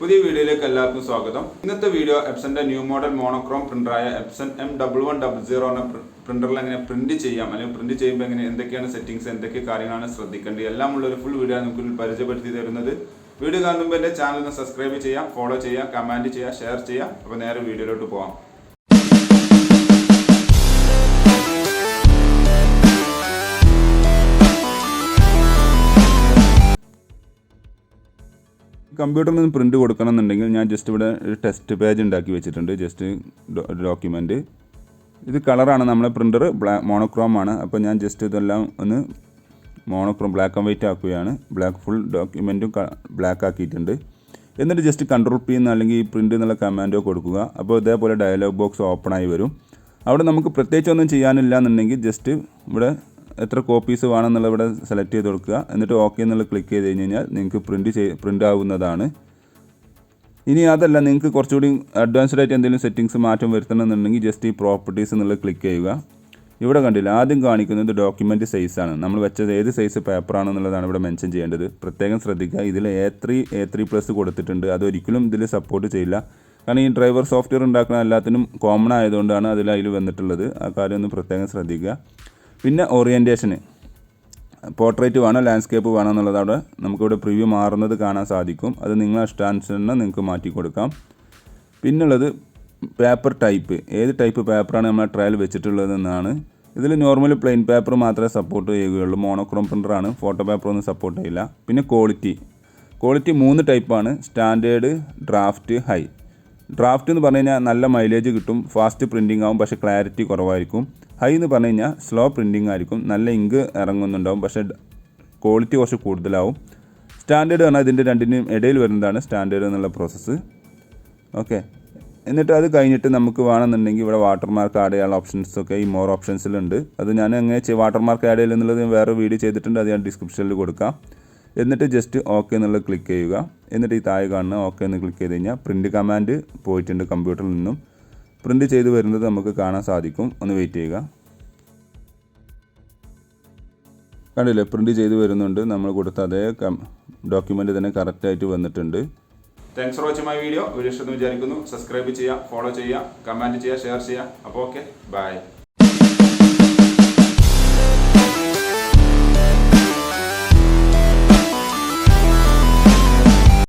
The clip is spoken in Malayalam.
പുതിയ വീഡിയോയിലേക്ക് എല്ലാവർക്കും സ്വാഗതം. ഇന്നത്തെ വീഡിയോ എപ്സന്റെ ന്യൂ മോഡൽ മോണോക്രോം പ്രിന്ററായ എപ്സൺ M1100 എന്ന പ്രിന്ററിൽ എങ്ങനെ പ്രിന്റ് ചെയ്യാം, അല്ലെങ്കിൽ പ്രിന്റ് ചെയ്യുമ്പോൾ എങ്ങനെ എന്തൊക്കെയാണ് സെറ്റിംഗ്സ്, എന്തൊക്കെ കാര്യങ്ങളാണ് ശ്രദ്ധിക്കേണ്ടത്, എല്ലാം ഉള്ള ഒരു ഫുൾ വീഡിയോ നമുക്ക് പരിചയപ്പെടുത്തി തരുന്നത്. വീഡിയോ കാണുമ്പോൾ എൻ്റെ ചാനൽ ഒന്ന് സബ്സ്ക്രൈബ് ചെയ്യാം, ഫോളോ ചെയ്യാം, കമന്റ് ചെയ്യാം, ഷെയർ ചെയ്യാം. അപ്പോൾ നേരെ വീഡിയോയിലോട്ട് പോകാം. കമ്പ്യൂട്ടറിൽ നിന്ന് പ്രിൻറ്റ് കൊടുക്കണമെന്നുണ്ടെങ്കിൽ ഞാൻ ജസ്റ്റ് ഇവിടെ ഒരു ടെസ്റ്റ് പേജ് ഉണ്ടാക്കി വെച്ചിട്ടുണ്ട്. ജസ്റ്റ് ഡോക്യുമെൻറ്റ് ഇത് കളറാണ്, നമ്മളെ പ്രിൻ്റർ മോണോക്രോം ആണ്. അപ്പോൾ ഞാൻ ജസ്റ്റ് ഇതെല്ലാം ഒന്ന് മോണോക്രോം ബ്ലാക്ക് ആൻഡ് വൈറ്റ് ആക്കുകയാണ്. ഫുൾ ഡോക്യുമെൻറ്റും ബ്ലാക്ക് ആക്കിയിട്ടുണ്ട്. എന്നിട്ട് ജസ്റ്റ് Ctrl+P അല്ലെങ്കിൽ ഈ പ്രിൻ്റ് എന്നുള്ള കമാൻഡോ കൊടുക്കുക. അപ്പോൾ ഇതേപോലെ ഡയലോഗ് ബോക്സ് ഓപ്പണായി വരും. അവിടെ നമുക്ക് പ്രത്യേകിച്ച് ഒന്നും ചെയ്യാനില്ല എന്നുണ്ടെങ്കിൽ ജസ്റ്റ് ഇവിടെ എത്ര കോപ്പീസ് വേണമെന്നുള്ള ഇവിടെ സെലക്ട് ചെയ്ത് കൊടുക്കുക. എന്നിട്ട് ഓക്കെ എന്നുള്ള ക്ലിക്ക് ചെയ്ത് കഴിഞ്ഞാൽ നിങ്ങൾക്ക് പ്രിൻ്റ് ആവുന്നതാണ്. ഇനി അതല്ല, നിങ്ങൾക്ക് കുറച്ചുകൂടി അഡ്വാൻസ്ഡ് ആയിട്ട് എന്തെങ്കിലും സെറ്റിങ്സ് മാറ്റം വരുത്തണമെന്നുണ്ടെങ്കിൽ ജസ്റ്റ് ഈ പ്രോപ്പർട്ടീസ് എന്നുള്ളത് ക്ലിക്ക് ചെയ്യുക. ഇവിടെ കണ്ടില്ല, ആദ്യം കാണിക്കുന്നത് ഡോക്യുമെൻറ്റ് സൈസാണ്. നമ്മൾ വെച്ചത് ഏത് സൈസ് പേപ്പറാണെന്നുള്ളതാണ് ഇവിടെ മെൻഷൻ ചെയ്യേണ്ടത്. പ്രത്യേകം ശ്രദ്ധിക്കുക. ഇതിൽ A3+ കൊടുത്തിട്ടുണ്ട്. അതൊരിക്കലും ഇതിൽ സപ്പോർട്ട് ചെയ്യില്ല. കാരണം ഈ ഡ്രൈവർ സോഫ്റ്റ്വെയർ ഉണ്ടാക്കുന്ന എല്ലാത്തിനും കോമൺ ആയതുകൊണ്ടാണ് അതിൽ വന്നിട്ടുള്ളത്. ആ കാര്യം ഒന്ന് പ്രത്യേകം ശ്രദ്ധിക്കുക. പിന്നെ ഓറിയൻറ്റേഷന് പോർട്രേറ്റ് വേണോ ലാൻഡ്സ്കേപ്പ് വേണോ എന്നുള്ളത് അവിടെ നമുക്കിവിടെ പ്രിവ്യൂ മാറുന്നത് കാണാൻ സാധിക്കും. അത് നിങ്ങളെ ഇഷ്ടാനുസരണം നിങ്ങൾക്ക് മാറ്റി കൊടുക്കാം. പിന്നുള്ളത് പേപ്പർ ടൈപ്പ്, ഏത് ടൈപ്പ് പേപ്പറാണ് നമ്മൾ ട്രയൽ വെച്ചിട്ടുള്ളതെന്നാണ്. ഇതിൽ നോർമലി പ്ലെയിൻ പേപ്പർ മാത്രമേ സപ്പോർട്ട് ചെയ്യുകയുള്ളൂ. മോണോക്രോം പ്രിൻ്ററാണ്, ഫോട്ടോ പേപ്പറൊന്നും സപ്പോർട്ട് ചെയ്യില്ല. പിന്നെ ക്വാളിറ്റി 3 ടൈപ്പാണ്: സ്റ്റാൻഡേർഡ്, ഡ്രാഫ്റ്റ്, ഹൈ. ഡ്രാഫ്റ്റ് എന്ന് പറഞ്ഞു കഴിഞ്ഞാൽ നല്ല മൈലേജ് കിട്ടും, ഫാസ്റ്റ് പ്രിൻറ്റിംഗ് ആവും, പക്ഷേ ക്ലാരിറ്റി കുറവായിരിക്കും. ഹൈ എന്ന് പറഞ്ഞു കഴിഞ്ഞാൽ സ്ലോ പ്രിൻറ്റിംഗ് ആയിരിക്കും, നല്ല ഇങ്ക് ഇറങ്ങുന്നുണ്ടാവും, പക്ഷേ ക്വാളിറ്റി കുറച്ച് കൂടുതലാവും. സ്റ്റാൻഡേർഡ് പറഞ്ഞാൽ ഇതിൻ്റെ രണ്ടിനും ഇടയിൽ വരുന്നതാണ് സ്റ്റാൻഡേർഡ് എന്നുള്ള പ്രോസസ്സ്. ഓക്കെ, എന്നിട്ട് അത് കഴിഞ്ഞിട്ട് നമുക്ക് വേണമെന്നുണ്ടെങ്കിൽ ഇവിടെ വാട്ടർമാർക്ക് ആഡ് ചെയ്യാനുള്ള ഓപ്ഷൻസൊക്കെ ഈ മോർ ഓപ്ഷൻസിലുണ്ട്. അത് ഞാൻ എങ്ങനെ വാട്ടർമാർക്ക് ആഡ് ചെയ്യില്ല എന്നുള്ളത് വേറെ വീഡിയോ ചെയ്തിട്ടുണ്ട്, അത് ഞാൻ ഡിസ്ക്രിപ്ഷനിൽ കൊടുക്കാം. എന്നിട്ട് ജസ്റ്റ് ഓക്കെ എന്നുള്ളത് ക്ലിക്ക് ചെയ്യുക. എന്നിട്ട് ഈ താഴെ കാണുന്ന ഓക്കെ എന്ന് ക്ലിക്ക് ചെയ്ത് കഴിഞ്ഞാൽ പ്രിൻറ്റ് കമാൻഡ് പോയിട്ടുണ്ട്. കമ്പ്യൂട്ടറിൽ നിന്നും പ്രിൻറ്റ് ചെയ്ത് വരുന്നത് നമുക്ക് കാണാൻ സാധിക്കും. ഒന്ന് വെയിറ്റ് ചെയ്യുക. കണ്ടില്ലേ, പ്രിൻറ്റ് ചെയ്ത് വരുന്നുണ്ട്. നമ്മൾ കൊടുത്ത അതേ ഡോക്യുമെൻ്റ് തന്നെ കറക്റ്റായിട്ട് വന്നിട്ടുണ്ട്. Thanks for watching my video. ഇഷ്ടമെന്ന് വിചാരിക്കുന്നു. സബ്സ്ക്രൈബ് ചെയ്യുക, ഫോളോ ചെയ്യുക, കമൻറ്റ് ചെയ്യുക, ഷെയർ ചെയ്യുക. അപ്പോൾ ഓക്കെ, ബൈ.